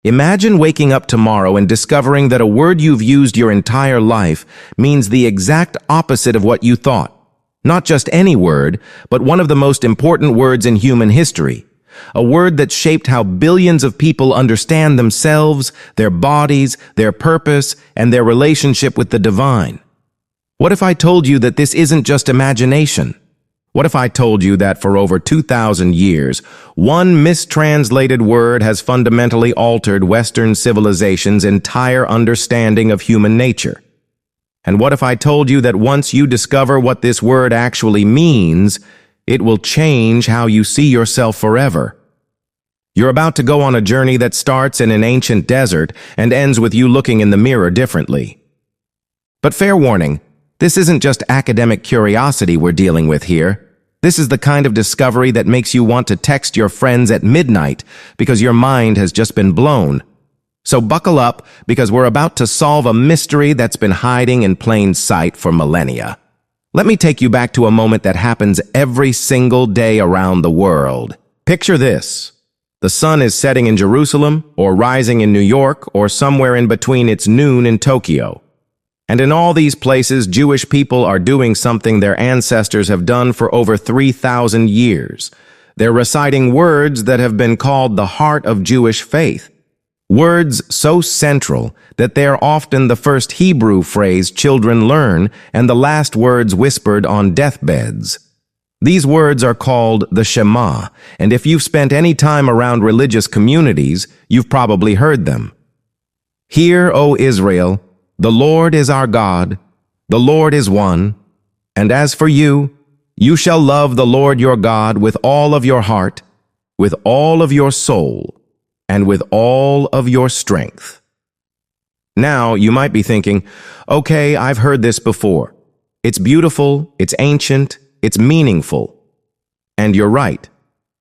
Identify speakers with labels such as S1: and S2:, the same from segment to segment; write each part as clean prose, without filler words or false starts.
S1: Imagine waking up tomorrow and discovering that a word you've used your entire life means the exact opposite of what you thought. Not just any word, but one of the most important words in human history. A word that shaped how billions of people understand themselves, their bodies, their purpose, and their relationship with the divine. What if I told you that this isn't just imagination? What if I told you that for over 2,000 years, one mistranslated word has fundamentally altered Western civilization's entire understanding of human nature? And what if I told you that once you discover what this word actually means, it will change how you see yourself forever? You're about to go on a journey that starts in an ancient desert and ends with you looking in the mirror differently. But fair warning, this isn't just academic curiosity we're dealing with here. This is the kind of discovery that makes you want to text your friends at midnight because your mind has just been blown. So buckle up, because we're about to solve a mystery that's been hiding in plain sight for millennia. Let me take you back to a moment that happens every single day around the world. Picture this. The sun is setting in Jerusalem, or rising in New York, or somewhere in between. It's noon in Tokyo. And in all these places, Jewish people are doing something their ancestors have done for over 3,000 years. They're reciting words that have been called the heart of Jewish faith. Words so central that they're often the first Hebrew phrase children learn and the last words whispered on deathbeds. These words are called the Shema, and if you've spent any time around religious communities, you've probably heard them. Hear, O Israel, the Lord is our God, the Lord is one. And as for you, you shall love the Lord your God with all of your heart, with all of your soul, and with all of your strength. Now, you might be thinking, okay, I've heard this before. It's beautiful, it's ancient, it's meaningful. And you're right.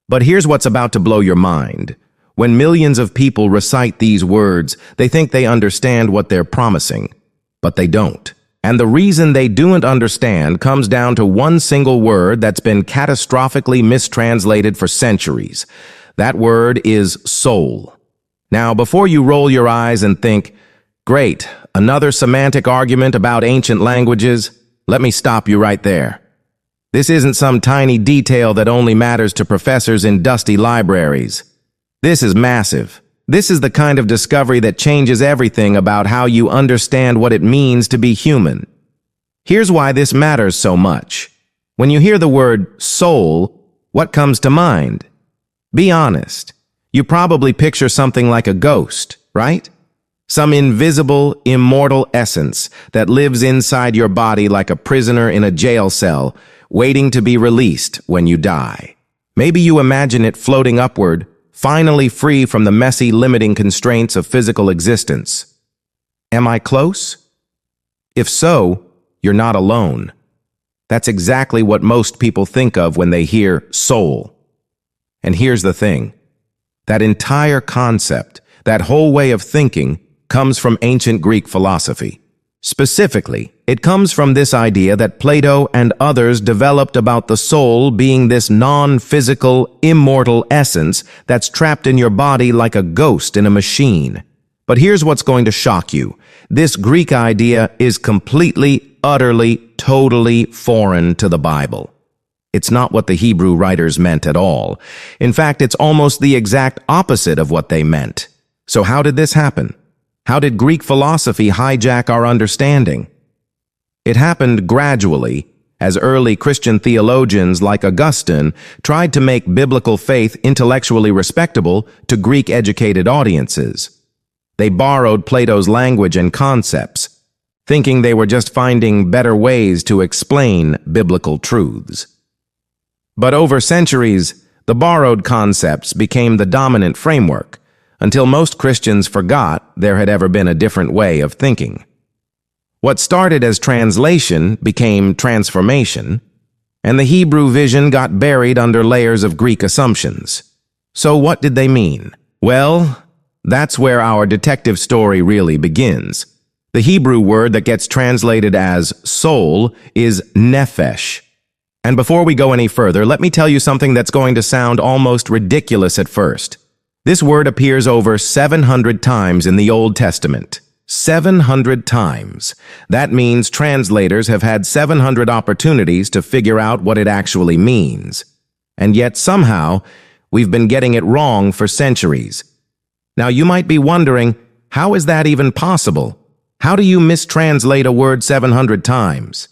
S1: But here's what's about to blow your mind. When millions of people recite these words, they think they understand what they're promising, but they don't. And the reason they don't understand comes down to one single word that's been catastrophically mistranslated for centuries. That word is soul. Now, before you roll your eyes and think, great, another semantic argument about ancient languages, let me stop you right there. This isn't some tiny detail that only matters to professors in dusty libraries. This is massive. This is the kind of discovery that changes everything about how you understand what it means to be human. Here's why this matters so much. When you hear the word soul, what comes to mind? Be honest. You probably picture something like a ghost, right? Some invisible, immortal essence that lives inside your body like a prisoner in a jail cell, waiting to be released when you die. Maybe you imagine it floating upward, finally free from the messy, limiting constraints of physical existence. Am I close? If so, you're not alone. That's exactly what most people think of when they hear soul. And here's the thing. That entire concept, that whole way of thinking, comes from ancient Greek philosophy. Specifically, it comes from this idea that Plato and others developed about the soul being this non-physical, immortal essence that's trapped in your body like a ghost in a machine. But here's what's going to shock you. This Greek idea is completely, utterly, totally foreign to the Bible. It's not what the Hebrew writers meant at all. In fact, it's almost the exact opposite of what they meant. So how did this happen? How did Greek philosophy hijack our understanding? It happened gradually, as early Christian theologians like Augustine tried to make biblical faith intellectually respectable to Greek-educated audiences. They borrowed Plato's language and concepts, thinking they were just finding better ways to explain biblical truths. But over centuries, the borrowed concepts became the dominant framework, until most Christians forgot there had ever been a different way of thinking. What started as translation became transformation, and the Hebrew vision got buried under layers of Greek assumptions. So what did they mean? Well, that's where our detective story really begins. The Hebrew word that gets translated as soul is nephesh. And before we go any further, let me tell you something that's going to sound almost ridiculous at first. This word appears over 700 times in the Old Testament. 700 times. That means translators have had 700 opportunities to figure out what it actually means. And yet somehow, we've been getting it wrong for centuries. Now you might be wondering, how is that even possible? How do you mistranslate a word 700 times?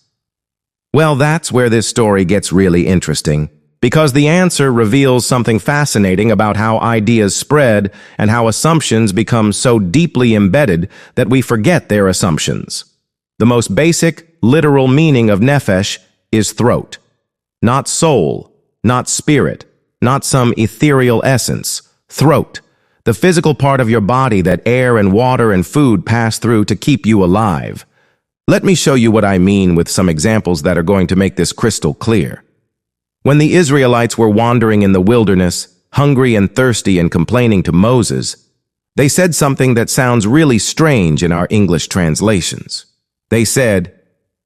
S1: Well, that's where this story gets really interesting, because the answer reveals something fascinating about how ideas spread and how assumptions become so deeply embedded that we forget their assumptions. The most basic, literal meaning of nephesh is throat. Not soul, not spirit, not some ethereal essence. Throat, the physical part of your body that air and water and food pass through to keep you alive. Let me show you what I mean with some examples that are going to make this crystal clear. When the Israelites were wandering in the wilderness, hungry and thirsty and complaining to Moses, they said something that sounds really strange in our English translations. They said,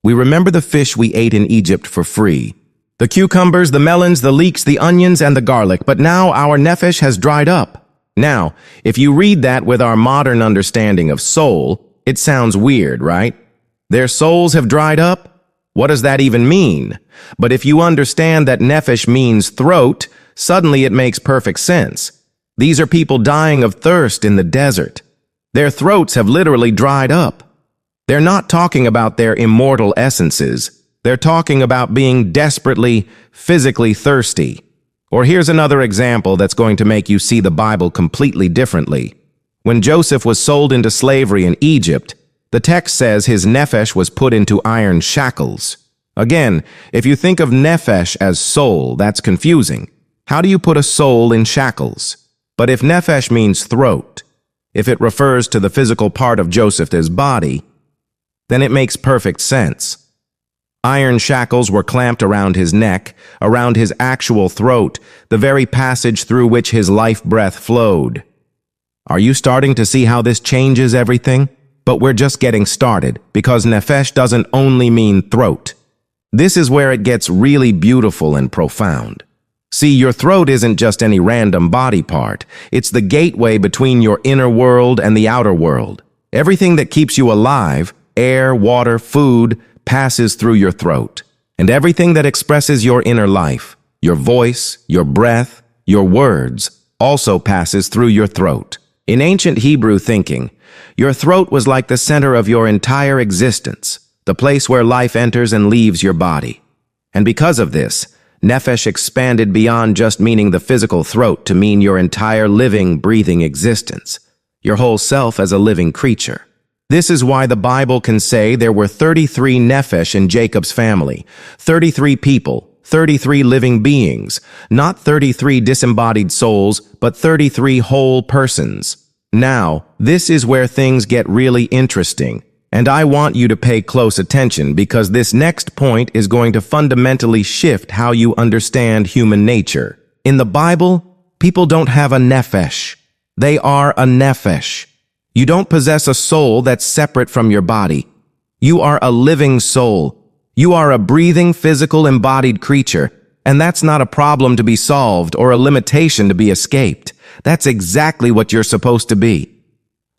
S1: "We remember the fish we ate in Egypt for free, the cucumbers, the melons, the leeks, the onions, and the garlic, but now our nephesh has dried up." Now, if you read that with our modern understanding of soul, it sounds weird, right? Their souls have dried up? What does that even mean? But if you understand that nephesh means throat, suddenly it makes perfect sense. These are people dying of thirst in the desert. Their throats have literally dried up. They're not talking about their immortal essences. They're talking about being desperately, physically thirsty. Or here's another example that's going to make you see the Bible completely differently. When Joseph was sold into slavery in Egypt, the text says his nephesh was put into iron shackles. Again, if you think of nephesh as soul, that's confusing. How do you put a soul in shackles? But if nephesh means throat, if it refers to the physical part of Joseph's body, then it makes perfect sense. Iron shackles were clamped around his neck, around his actual throat, the very passage through which his life breath flowed. Are you starting to see how this changes everything? But we're just getting started, because nephesh doesn't only mean throat. This is where it gets really beautiful and profound. See, your throat isn't just any random body part. It's the gateway between your inner world and the outer world. Everything that keeps you alive, air, water, food, passes through your throat. And everything that expresses your inner life, your voice, your breath, your words, also passes through your throat. In ancient Hebrew thinking, your throat was like the center of your entire existence, the place where life enters and leaves your body. And because of this, nephesh expanded beyond just meaning the physical throat to mean your entire living, breathing existence, your whole self as a living creature. This is why the Bible can say there were 33 nephesh in Jacob's family, 33 people, 33 living beings, not 33 disembodied souls, but 33 whole persons. Now, this is where things get really interesting, and I want you to pay close attention because this next point is going to fundamentally shift how you understand human nature. In the Bible, people don't have a nephesh. They are a nephesh. You don't possess a soul that's separate from your body. You are a living soul. You are a breathing, physical, embodied creature, and that's not a problem to be solved or a limitation to be escaped. That's exactly what you're supposed to be.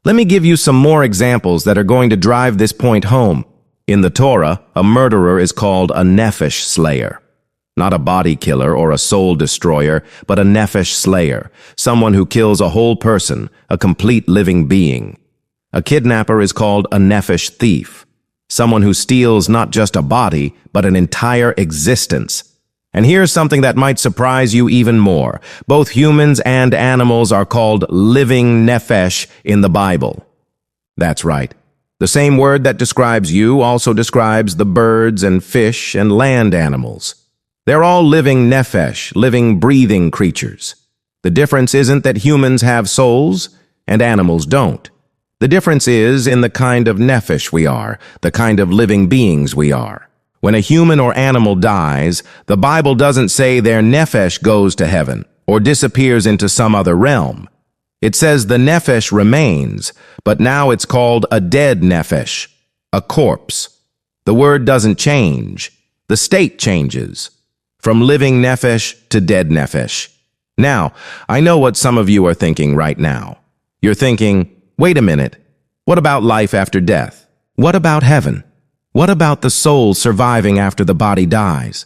S1: Let me give you some more examples that are going to drive this point home. In the Torah, a murderer is called a nephesh slayer. Not a body killer or a soul destroyer, but a nephesh slayer, someone who kills a whole person, a complete living being. A kidnapper is called a nephesh thief, someone who steals not just a body, but an entire existence. And here's something that might surprise you even more. Both humans and animals are called living nephesh in the Bible. That's right. The same word that describes you also describes the birds and fish and land animals. They're all living nephesh, living, breathing creatures. The difference isn't that humans have souls and animals don't. The difference is in the kind of nephesh we are, the kind of living beings we are. When a human or animal dies, the Bible doesn't say their nephesh goes to heaven or disappears into some other realm. It says the nephesh remains, but now it's called a dead nephesh, a corpse. The word doesn't change. The state changes. From living nephesh to dead nephesh. Now, I know what some of you are thinking right now. You're thinking, wait a minute, what about life after death? What about heaven? What about the soul surviving after the body dies?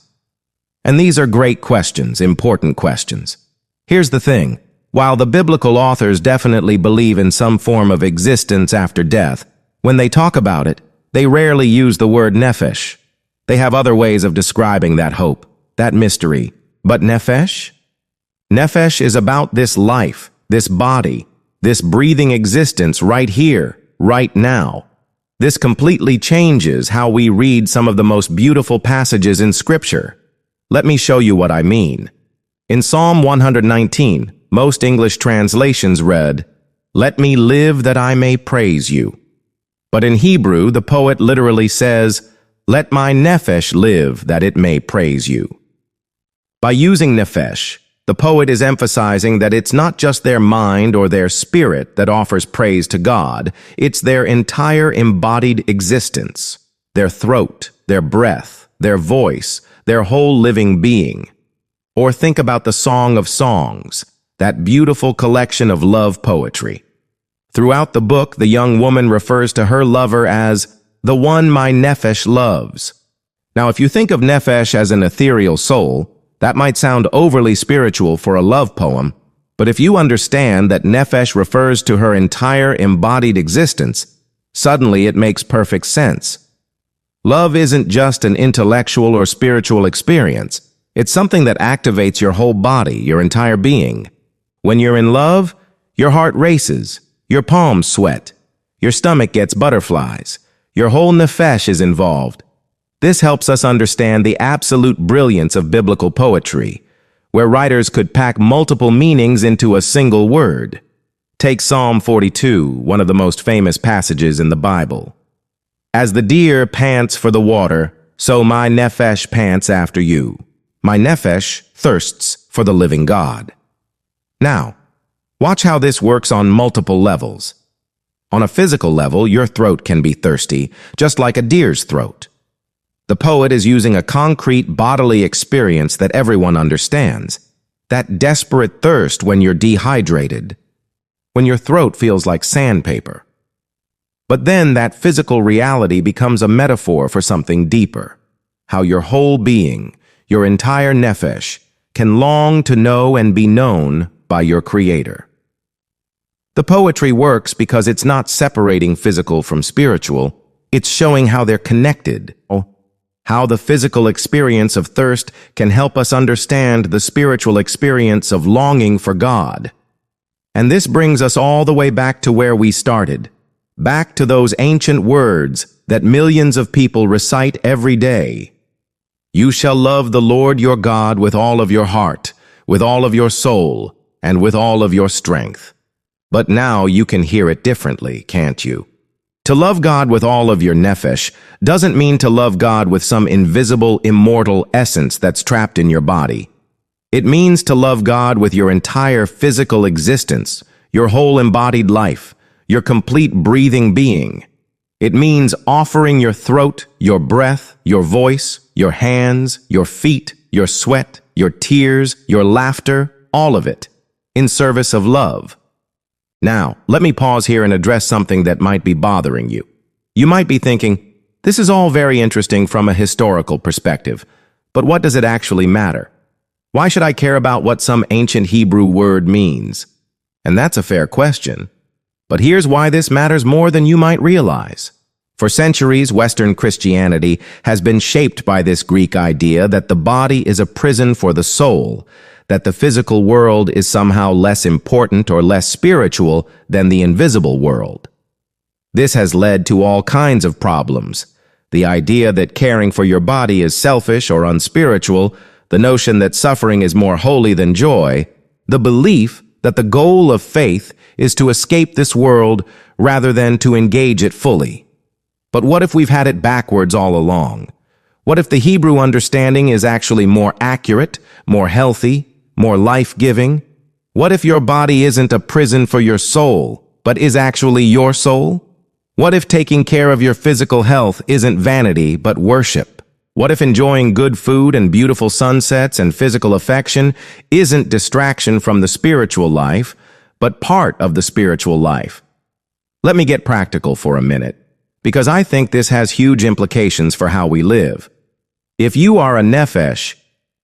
S1: And these are great questions, important questions. Here's the thing. While the biblical authors definitely believe in some form of existence after death, when they talk about it, they rarely use the word nephesh. They have other ways of describing that hope, that mystery. But nephesh? Nephesh is about this life, this body, this breathing existence right here, right now. This completely changes how we read some of the most beautiful passages in Scripture. Let me show you what I mean. In Psalm 119, most English translations read, "Let me live that I may praise you." But in Hebrew, the poet literally says, "Let my nephesh live that it may praise you." By using nephesh, the poet is emphasizing that it's not just their mind or their spirit that offers praise to God, it's their entire embodied existence, their throat, their breath, their voice, their whole living being. Or think about the Song of Songs, that beautiful collection of love poetry. Throughout the book, the young woman refers to her lover as the one my nephesh loves. Now, if you think of nephesh as an ethereal soul, that might sound overly spiritual for a love poem, but if you understand that nephesh refers to her entire embodied existence, suddenly it makes perfect sense. Love isn't just an intellectual or spiritual experience. It's something that activates your whole body, your entire being. When you're in love, your heart races, your palms sweat, your stomach gets butterflies, your whole nephesh is involved. This helps us understand the absolute brilliance of biblical poetry, where writers could pack multiple meanings into a single word. Take Psalm 42, one of the most famous passages in the Bible. "As the deer pants for the water, so my nephesh pants after you. My nephesh thirsts for the living God." Now, watch how this works on multiple levels. On a physical level, your throat can be thirsty, just like a deer's throat. The poet is using a concrete bodily experience that everyone understands. That desperate thirst when you're dehydrated, when your throat feels like sandpaper. But then that physical reality becomes a metaphor for something deeper. How your whole being, your entire nephesh, can long to know and be known by your Creator. The poetry works because it's not separating physical from spiritual, it's showing how they're connected. How the physical experience of thirst can help us understand the spiritual experience of longing for God. And this brings us all the way back to where we started, back to those ancient words that millions of people recite every day. "You shall love the Lord your God with all of your heart, with all of your soul, and with all of your strength." But now you can hear it differently, can't you? To love God with all of your nephesh doesn't mean to love God with some invisible, immortal essence that's trapped in your body. It means to love God with your entire physical existence, your whole embodied life, your complete breathing being. It means offering your throat, your breath, your voice, your hands, your feet, your sweat, your tears, your laughter, all of it, in service of love. Now, let me pause here and address something that might be bothering you. You might be thinking, this is all very interesting from a historical perspective, but what does it actually matter? Why should I care about what some ancient Hebrew word means? And that's a fair question. But here's why this matters more than you might realize. For centuries, Western Christianity has been shaped by this Greek idea that the body is a prison for the soul, that the physical world is somehow less important or less spiritual than the invisible world. This has led to all kinds of problems. The idea that caring for your body is selfish or unspiritual, the notion that suffering is more holy than joy, the belief that the goal of faith is to escape this world rather than to engage it fully. But what if we've had it backwards all along? What if the Hebrew understanding is actually more accurate, more healthy, more life-giving? What if your body isn't a prison for your soul, but is actually your soul? What if taking care of your physical health isn't vanity, but worship? What if enjoying good food and beautiful sunsets and physical affection isn't distraction from the spiritual life, but part of the spiritual life? Let me get practical for a minute, because I think this has huge implications for how we live. If you are a nephesh,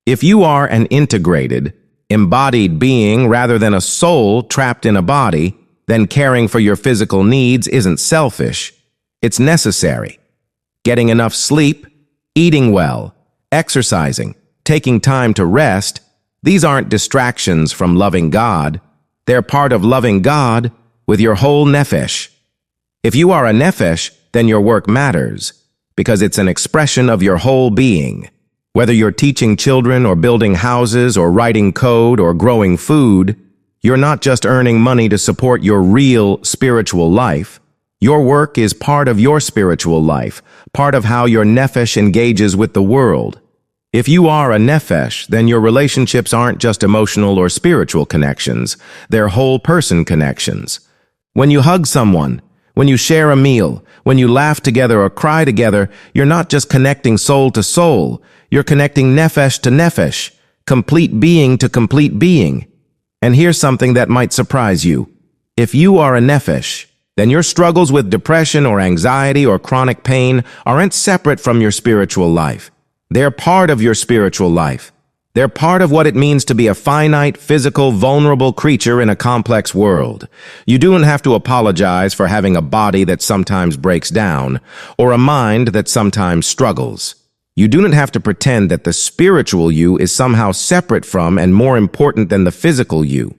S1: if you are an integrated, embodied being rather than a soul trapped in a body, then caring for your physical needs isn't selfish. It's necessary. Getting enough sleep, eating well, exercising, taking time to rest, these aren't distractions from loving God. They're part of loving God with your whole nephesh. If you are a nephesh, then your work matters, because it's an expression of your whole being. Whether you're teaching children or building houses or writing code or growing food, you're not just earning money to support your real spiritual life. Your work is part of your spiritual life, part of how your nephesh engages with the world. If you are a nephesh, then your relationships aren't just emotional or spiritual connections, they're whole person connections. When you hug someone, when you share a meal, when you laugh together or cry together, you're not just connecting soul to soul, you're connecting nephesh to nephesh, complete being to complete being. And here's something that might surprise you. If you are a nephesh, then your struggles with depression or anxiety or chronic pain aren't separate from your spiritual life. They're part of your spiritual life. They're part of what it means to be a finite, physical, vulnerable creature in a complex world. You don't have to apologize for having a body that sometimes breaks down, or a mind that sometimes struggles. You do not have to pretend that the spiritual you is somehow separate from and more important than the physical you.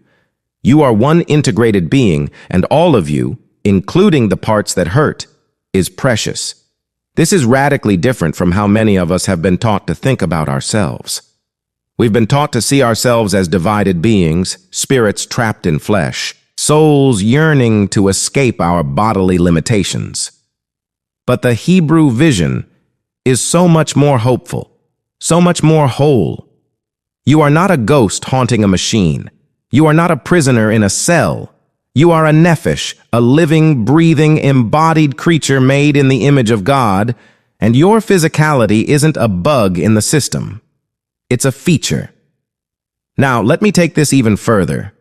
S1: You are one integrated being, and all of you, including the parts that hurt, is precious. This is radically different from how many of us have been taught to think about ourselves. We've been taught to see ourselves as divided beings, spirits trapped in flesh, souls yearning to escape our bodily limitations. But the Hebrew vision is so much more hopeful, so much more whole. You are not a ghost haunting a machine. You are not a prisoner in a cell. You are a nephesh, a living, breathing, embodied creature made in the image of God, and your physicality isn't a bug in the system. It's a feature. Now, let me take this even further,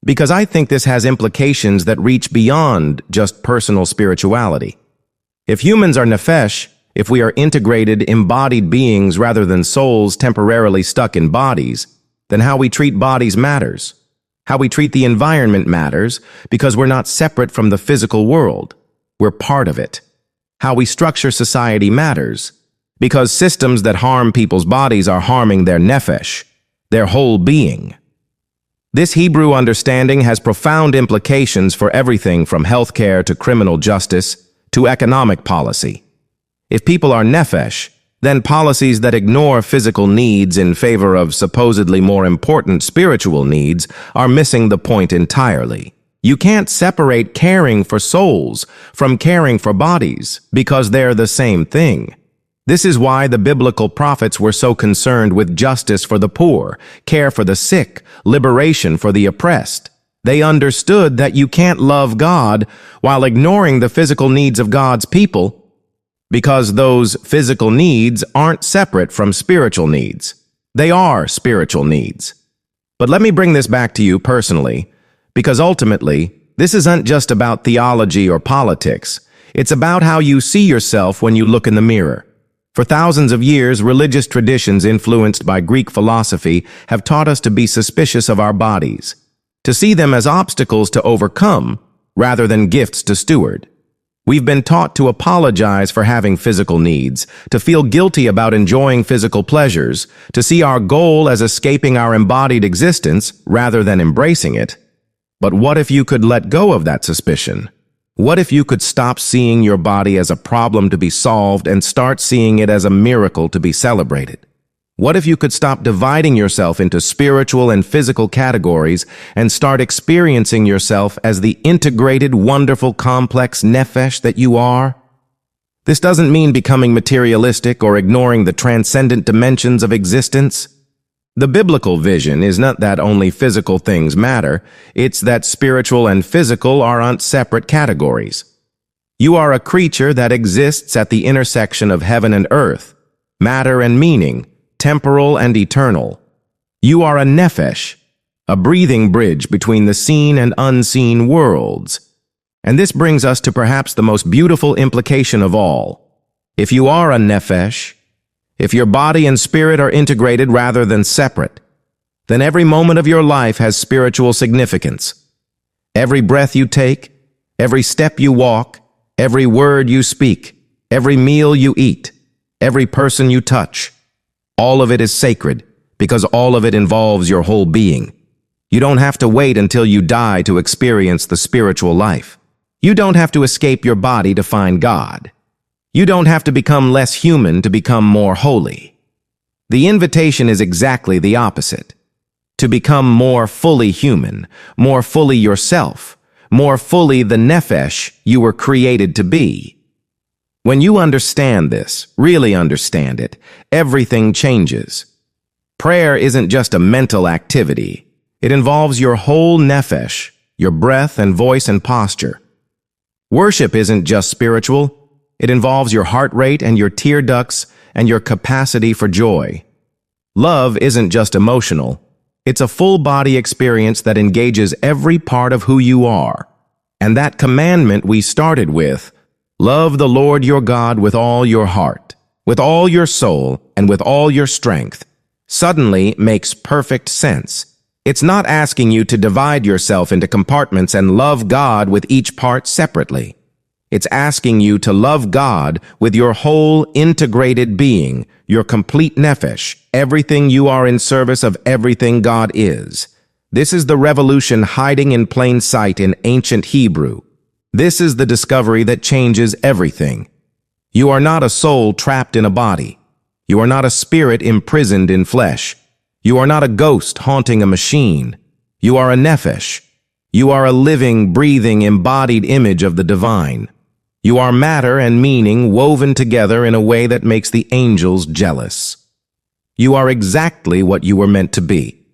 S1: because I think this has implications that reach beyond just personal spirituality. If humans are nephesh, if we are integrated, embodied beings rather than souls temporarily stuck in bodies, then how we treat bodies matters. How we treat the environment matters because we're not separate from the physical world. We're part of it. How we structure society matters because systems that harm people's bodies are harming their nephesh, their whole being. This Hebrew understanding has profound implications for everything from healthcare to criminal justice to economic policy. If people are nephesh, then policies that ignore physical needs in favor of supposedly more important spiritual needs are missing the point entirely. You can't separate caring for souls from caring for bodies because they're the same thing. This is why the biblical prophets were so concerned with justice for the poor, care for the sick, liberation for the oppressed. They understood that you can't love God while ignoring the physical needs of God's people, because those physical needs aren't separate from spiritual needs. They are spiritual needs. But let me bring this back to you personally, because ultimately, this isn't just about theology or politics. It's about how you see yourself when you look in the mirror. For thousands of years, religious traditions influenced by Greek philosophy have taught us to be suspicious of our bodies, to see them as obstacles to overcome rather than gifts to steward. We've been taught to apologize for having physical needs, to feel guilty about enjoying physical pleasures, to see our goal as escaping our embodied existence rather than embracing it. But what if you could let go of that suspicion? What if you could stop seeing your body as a problem to be solved and start seeing it as a miracle to be celebrated? What if you could stop dividing yourself into spiritual and physical categories and start experiencing yourself as the integrated, wonderful, complex nephesh that you are? This doesn't mean becoming materialistic or ignoring the transcendent dimensions of existence. The biblical vision is not that only physical things matter, it's that spiritual and physical aren't separate categories. You are a creature that exists at the intersection of heaven and earth, matter and meaning, temporal and eternal. You are a nephesh, a breathing bridge between the seen and unseen worlds. And this brings us to perhaps the most beautiful implication of all. If you are a nephesh, if your body and spirit are integrated rather than separate, then every moment of your life has spiritual significance. Every breath you take, every step you walk, every word you speak, every meal you eat, every person you touch, all of it is sacred because all of it involves your whole being. You don't have to wait until you die to experience the spiritual life. You don't have to escape your body to find God. You don't have to become less human to become more holy. The invitation is exactly the opposite. To become more fully human, more fully yourself, more fully the nephesh you were created to be. When you understand this, really understand it, everything changes. Prayer isn't just a mental activity. It involves your whole nephesh, your breath and voice and posture. Worship isn't just spiritual. It involves your heart rate and your tear ducts and your capacity for joy. Love isn't just emotional. It's a full-body experience that engages every part of who you are. And that commandment we started with, love the Lord your God with all your heart, with all your soul, and with all your strength, suddenly makes perfect sense. It's not asking you to divide yourself into compartments and love God with each part separately. It's asking you to love God with your whole integrated being, your complete nephesh, everything you are in service of everything God is. This is the revolution hiding in plain sight in ancient Hebrew. This is the discovery that changes everything. You are not a soul trapped in a body. You are not a spirit imprisoned in flesh. You are not a ghost haunting a machine. You are a nephesh. You are a living, breathing, embodied image of the divine. You are matter and meaning woven together in a way that makes the angels jealous. You are exactly what you were meant to be,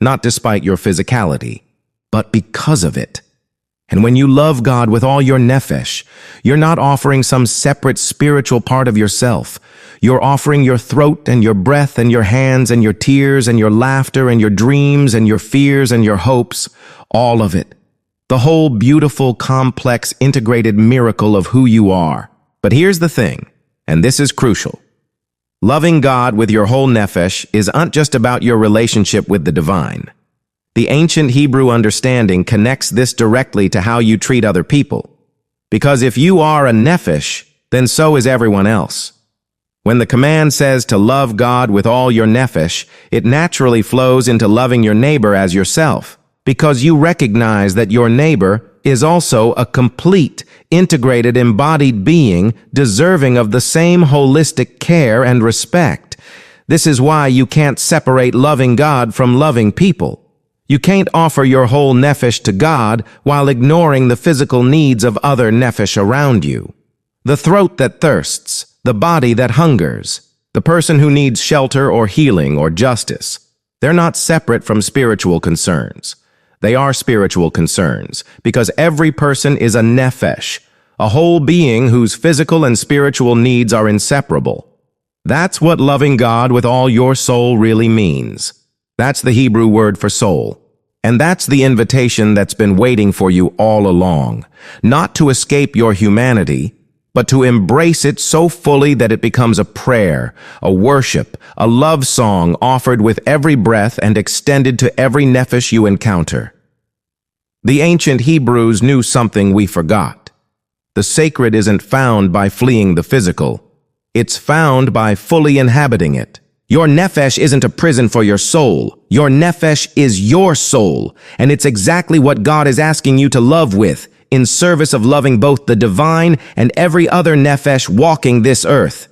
S1: not despite your physicality, but because of it. And when you love God with all your nephesh, you're not offering some separate spiritual part of yourself. You're offering your throat and your breath and your hands and your tears and your laughter and your dreams and your fears and your hopes, all of it. The whole beautiful, complex, integrated miracle of who you are. But here's the thing, and this is crucial. Loving God with your whole nephesh isn't just about your relationship with the divine. The ancient Hebrew understanding connects this directly to how you treat other people. Because if you are a nephesh, then so is everyone else. When the command says to love God with all your nephesh, it naturally flows into loving your neighbor as yourself, because you recognize that your neighbor is also a complete, integrated, embodied being deserving of the same holistic care and respect. This is why you can't separate loving God from loving people. You can't offer your whole nephesh to God while ignoring the physical needs of other nephesh around you. The throat that thirsts, the body that hungers, the person who needs shelter or healing or justice. They're not separate from spiritual concerns. They are spiritual concerns because every person is a nephesh, a whole being whose physical and spiritual needs are inseparable. That's what loving God with all your soul really means. That's the Hebrew word for soul. And that's the invitation that's been waiting for you all along. Not to escape your humanity, but to embrace it so fully that it becomes a prayer, a worship, a love song offered with every breath and extended to every nephesh you encounter. The ancient Hebrews knew something we forgot. The sacred isn't found by fleeing the physical. It's found by fully inhabiting it. Your nephesh isn't a prison for your soul. Your nephesh is your soul, and it's exactly what God is asking you to love with, in service of loving both the divine and every other nephesh walking this earth.